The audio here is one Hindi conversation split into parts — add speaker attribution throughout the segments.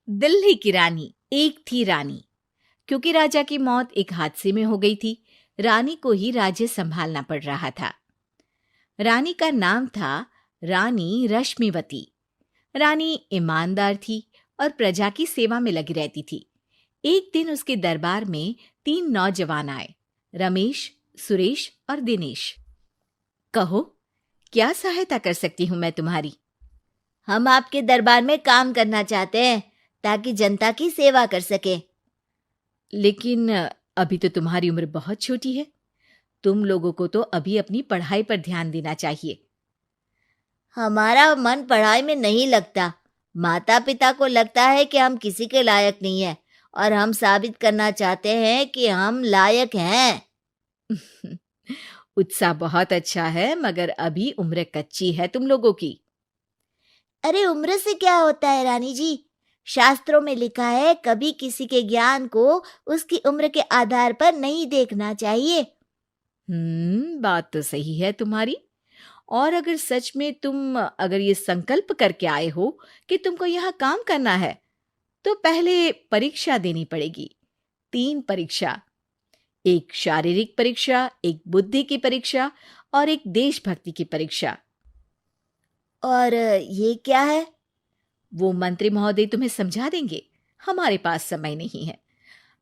Speaker 1: दिल्ली की रानी। एक थी रानी। क्योंकि राजा की मौत एक हादसे में हो गई थी, रानी को ही राज्य संभालना पड़ रहा था। रानी का नाम था रानी रश्मिवती। रानी ईमानदार थी और प्रजा की सेवा में लगी रहती थी। एक दिन उसके दरबार में 3 नौजवान आए, रमेश, सुरेश और दिनेश। कहो, क्या सहायता कर सकती हूँ मैं तुम्हारी?
Speaker 2: हम आपके दरबार में काम करना चाहते हैं ताकि जनता की सेवा कर सके।
Speaker 1: लेकिन अभी तो तुम्हारी उम्र बहुत छोटी है। तुम लोगों को तो अभी अपनी पढ़ाई पर ध्यान देना चाहिए।
Speaker 2: हमारा मन पढ़ाई में नहीं लगता। माता पिता को लगता है कि हम किसी के लायक नहीं हैं और हम साबित करना चाहते हैं कि हम लायक हैं।
Speaker 1: उत्साह बहुत अच्छा है, मगर अभी उम्र कच्ची है तुम लोगों की।
Speaker 2: अरे उम्र से क्या होता है रानी जी? शास्त्रों में लिखा है कभी किसी के ज्ञान को उसकी उम्र के आधार पर नहीं देखना चाहिए।
Speaker 1: बात तो सही है तुम्हारी। और अगर सच में तुम अगर ये संकल्प करके आए हो कि तुमको यहाँ काम करना है, तो पहले परीक्षा देनी पड़ेगी। 3 परीक्षा, एक शारीरिक परीक्षा, एक बुद्धि की परीक्षा और एक देशभक्ति की परीक्षा।
Speaker 2: और ये क्या है?
Speaker 1: वो मंत्री महोदय तुम्हें समझा देंगे। हमारे पास समय नहीं है।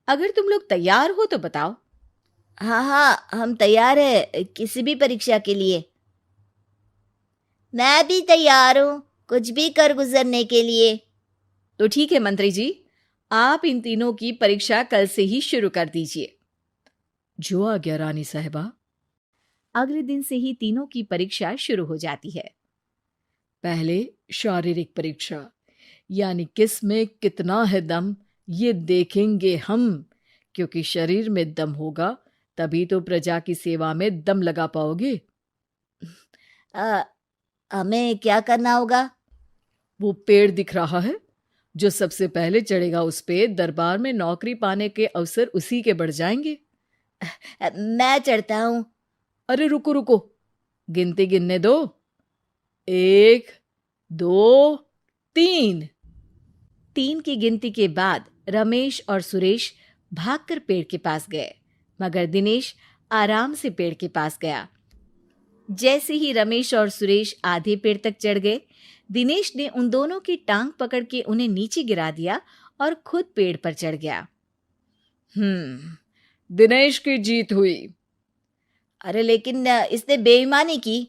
Speaker 1: अगर तुम लोग तैयार हो तो बताओ।
Speaker 2: हाँ हाँ, हम तैयार है किसी भी परीक्षा के लिए। मैं भी तैयार हूँ कुछ भी कर गुजरने के लिए।
Speaker 1: तो ठीक है मंत्री जी, आप इन तीनों की परीक्षा कल से ही शुरू कर दीजिए। जो आ गया रानी साहिबा। अगले दिन से ही तीनों की परीक्षा शुरू हो जाती है। पहले शारीरिक परीक्षा, यानी किस में कितना है दम, ये देखेंगे हम। क्योंकि शरीर में दम होगा तभी तो प्रजा की सेवा में दम लगा पाओगे।
Speaker 2: हमें क्या करना होगा?
Speaker 1: वो पेड़ दिख रहा है, जो सबसे पहले चढ़ेगा उस पे दरबार में नौकरी पाने के अवसर उसी के बढ़ जाएंगे।
Speaker 2: मैं चढ़ता हूँ।
Speaker 1: अरे रुको रुको, गिनती गिनने दो। 1, 2, 3। 3 की गिनती के बाद रमेश और सुरेश भागकर पेड़ के पास गए, मगर दिनेश आराम से पेड़ के पास गया। जैसे ही रमेश और सुरेश आधे पेड़ तक चढ़ गए, दिनेश ने उन दोनों की टांग पकड़ के उन्हें नीचे गिरा दिया और खुद पेड़ पर चढ़ गया। दिनेश की जीत हुई।
Speaker 2: अरे लेकिन इसने बेईमानी की।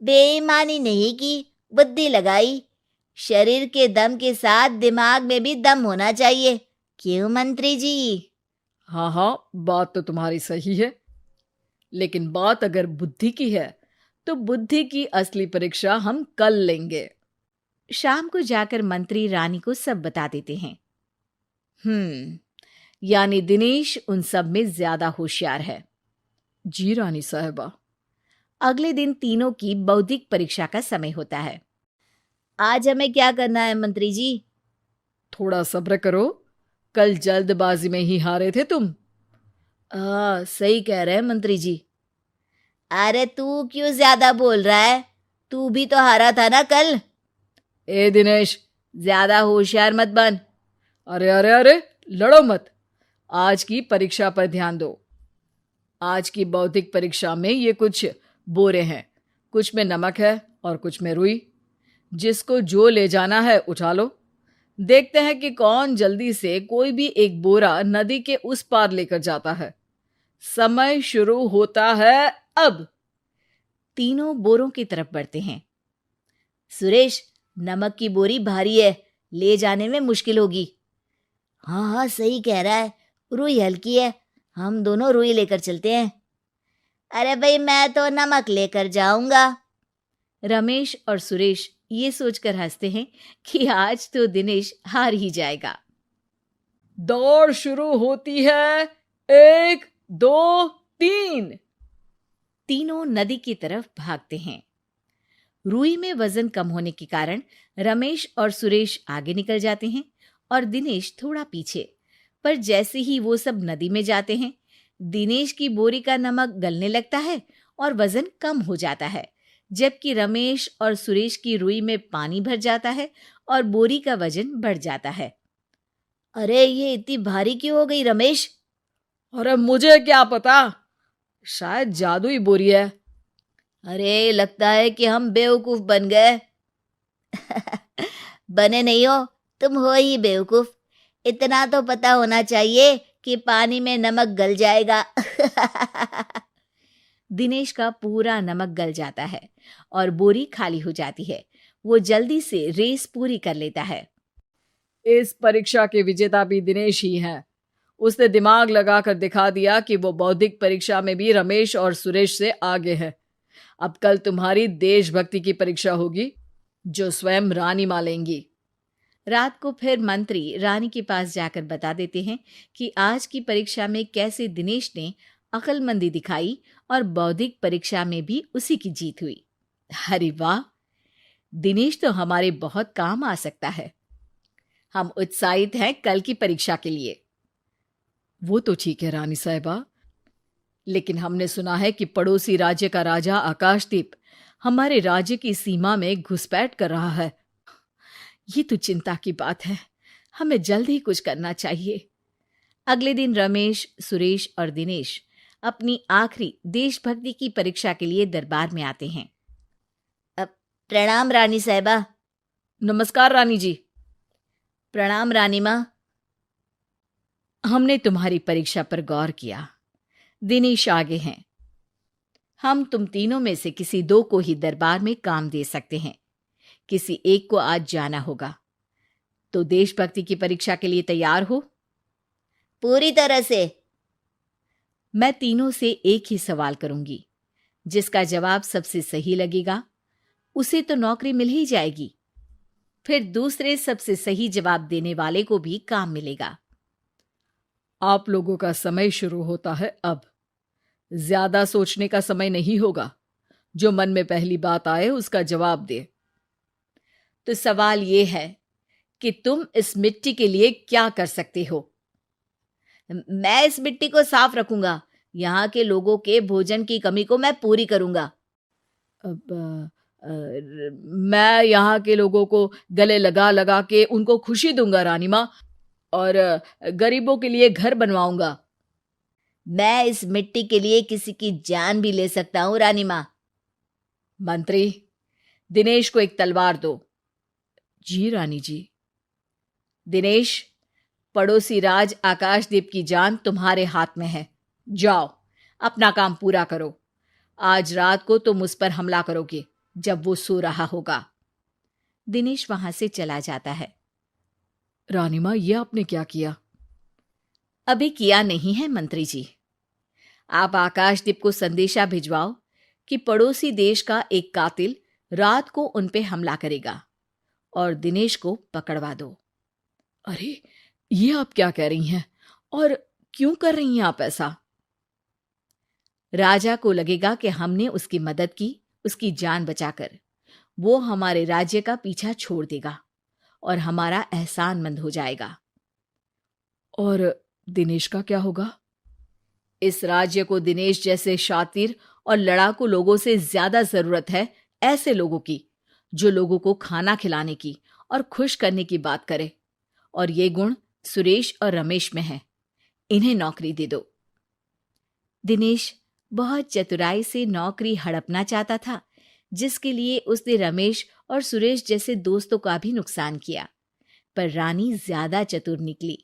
Speaker 2: बेईमानी नहीं की, बुद्धि लगाई। शरीर के दम के साथ दिमाग में भी दम होना चाहिए। क्यों मंत्री जी?
Speaker 1: हाँ हाँ, बात तो तुम्हारी सही है, लेकिन बात अगर बुद्धि की है तो बुद्धि की असली परीक्षा हम कल लेंगे। शाम को जाकर मंत्री रानी को सब बता देते हैं। यानी दिनेश उन सब में ज्यादा होशियार है। जी रानी साहिबा। अगले दिन तीनों की बौद्धिक परीक्षा का समय होता है।
Speaker 2: आज हमें क्या करना है मंत्री जी?
Speaker 1: थोड़ा सब्र करो, कल जल्दबाजी में ही हारे थे तुम।
Speaker 2: सही कह रहे हैं मंत्री जी। अरे तू क्यों ज्यादा बोल रहा है? तू भी तो हारा था ना कल।
Speaker 1: ए दिनेश,
Speaker 2: ज्यादा होशियार मत बन।
Speaker 1: अरे अरे अरे, लड़ो मत। आज की परीक्षा पर ध्यान दो। आज की बौद्धिक परीक्षा में ये कुछ बोरे हैं, कुछ में नमक है और कुछ में रुई। जिसको जो ले जाना है उठा लो। देखते हैं कि कौन जल्दी से कोई भी एक बोरा नदी के उस पार लेकर जाता है। समय शुरू होता है अब। तीनों बोरों की तरफ बढ़ते हैं।
Speaker 2: सुरेश, नमक की बोरी भारी है, ले जाने में मुश्किल होगी। हाँ हाँ, सही कह रहा है, रुई हल्की है, हम दोनों रुई लेकर चलते हैं। अरे भाई, मैं तो नमक लेकर जाऊंगा।
Speaker 1: रमेश और सुरेश ये सोचकर हंसते हैं कि आज तो दिनेश हार ही जाएगा। दौड़ शुरू होती है। 1, 2, 3। तीनों नदी की तरफ भागते हैं। रुई में वजन कम होने के कारण रमेश और सुरेश आगे निकल जाते हैं और दिनेश थोड़ा पीछे। पर जैसे ही वो सब नदी में जाते हैं, दिनेश की बोरी का नमक गलने लगता है और वजन कम हो जाता है, जबकि रमेश और सुरेश की रुई में पानी भर जाता है और बोरी का वजन बढ़ जाता है।
Speaker 2: अरे ये इतनी भारी क्यों हो गई रमेश?
Speaker 3: अरे मुझे क्या पता, शायद जादुई बोरी है।
Speaker 2: अरे लगता है कि हम बेवकूफ बन गए। बने नहीं हो, तुम हो ही बेवकूफ। इतना तो पता होना चाहिए कि पानी में नमक गल जाएगा।
Speaker 1: दिनेश का पूरा नमक गल जाता है और बोरी खाली हो जाती है। वो जल्दी से रेस पूरी कर लेता है।
Speaker 3: इस परीक्षा के विजेता भी दिनेश ही हैं। उसने दिमाग लगाकर दिखा दिया कि वो बौद्धिक परीक्षा में भी रमेश और सुरेश से आगे है। अब कल तुम्हारी देशभक्ति की परीक्षा होगी, जो स्वयं रानी मां लेंगी।
Speaker 1: रात को फिर मंत्री रानी के पास जाकर बता देते हैं कि आज की परीक्षा में कैसे दिनेश ने अक्लमंदी दिखाई और बौद्धिक परीक्षा में भी उसी की जीत हुई। अरे वाह, दिनेश तो हमारे बहुत काम आ सकता है। हम उत्साहित हैं कल की परीक्षा के लिए।
Speaker 3: वो तो ठीक है रानी साहिबा, लेकिन हमने सुना है कि पड़ोसी राज्य का राजा आकाशदीप हमारे राज्य की सीमा में घुसपैठ कर रहा है।
Speaker 1: ये तो चिंता की बात है। हमें जल्द ही कुछ करना चाहिए। अगले दिन रमेश, सुरेश और दिनेश अपनी आखिरी देशभक्ति की परीक्षा के लिए दरबार में आते हैं।
Speaker 2: प्रणाम रानी साहिबा।
Speaker 3: नमस्कार रानी जी।
Speaker 2: प्रणाम रानी माँ।
Speaker 1: हमने तुम्हारी परीक्षा पर गौर किया। दिनेश आगे हैं। हम तुम तीनों में से किसी दो को ही दरबार में काम दे सकते हैं। किसी एक को आज जाना होगा। तो देशभक्ति की परीक्षा के लिए तैयार हो?
Speaker 2: पूरी तरह से।
Speaker 1: मैं तीनों से एक ही सवाल करूंगी। जिसका जवाब सबसे सही लगेगा उसे तो नौकरी मिल ही जाएगी। फिर दूसरे सबसे सही जवाब देने वाले को भी काम मिलेगा।
Speaker 3: आप लोगों का समय शुरू होता है अब। ज्यादा सोचने का समय नहीं होगा। जो मन में पहली बात आए उसका जवाब दे।
Speaker 1: तो सवाल यह है कि तुम इस मिट्टी के लिए क्या कर सकते हो?
Speaker 2: मैं इस मिट्टी को साफ रखूंगा। यहाँ के लोगों के भोजन की कमी को मैं पूरी करूंगा।
Speaker 3: मैं यहाँ के लोगों को गले लगा लगा के उनको खुशी दूंगा रानी माँ, और गरीबों के लिए घर बनवाऊंगा।
Speaker 2: मैं इस मिट्टी के लिए किसी की जान भी ले सकता हूँ रानी माँ।
Speaker 1: मंत्री, दिनेश को एक तलवार दो।
Speaker 3: जी रानी जी।
Speaker 1: दिनेश, पड़ोसी राज आकाशदीप की जान तुम्हारे हाथ में है। जाओ, अपना काम पूरा करो। आज रात को तुम उस पर हमला करोगे जब वो सो रहा होगा। दिनेश वहां से चला जाता है।
Speaker 3: रानी माँ, ये आपने क्या किया?
Speaker 1: अभी किया नहीं है मंत्री जी। आप आकाशदीप को संदेशा भिजवाओ कि पड़ोसी देश का एक कातिल रात को उन पे हमला करेगा और दिनेश को पकड़वा दो।
Speaker 3: अरे, ये आप क्या कह रही हैं? और क्यों कर रही हैं आप ऐसा?
Speaker 1: राजा को लगेगा कि हमने उसकी मदद की, उसकी जान बचाकर। वो हमारे राज्य का पीछा छोड़ देगा और हमारा एहसानमंद हो जाएगा।
Speaker 3: और दिनेश का क्या होगा?
Speaker 1: इस राज्य को दिनेश जैसे शातिर और लड़ाकू लोगों से ज्यादा जरूरत है, ऐसे लोगों की जो लोगों को खाना खिलाने की और खुश करने की बात करे। और ये गुण सुरेश और रमेश में है। इन्हें नौकरी दे दो। दिनेश बहुत चतुराई से नौकरी हड़पना चाहता था, जिसके लिए उसने रमेश और सुरेश जैसे दोस्तों का भी नुकसान किया। पर रानी ज्यादा चतुर निकली।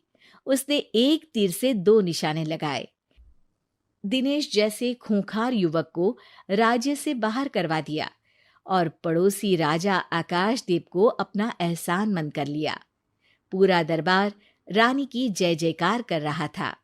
Speaker 1: उसने एक तीर से दो निशाने लगाए। दिनेश जैसे खूंखार युवक को राज्य से बाहर करवा दिया और पड़ोसी राजा आकाशदीप को अपना एहसानमंद कर लिया। पूरा दरबार रानी की जय जयकार कर रहा था।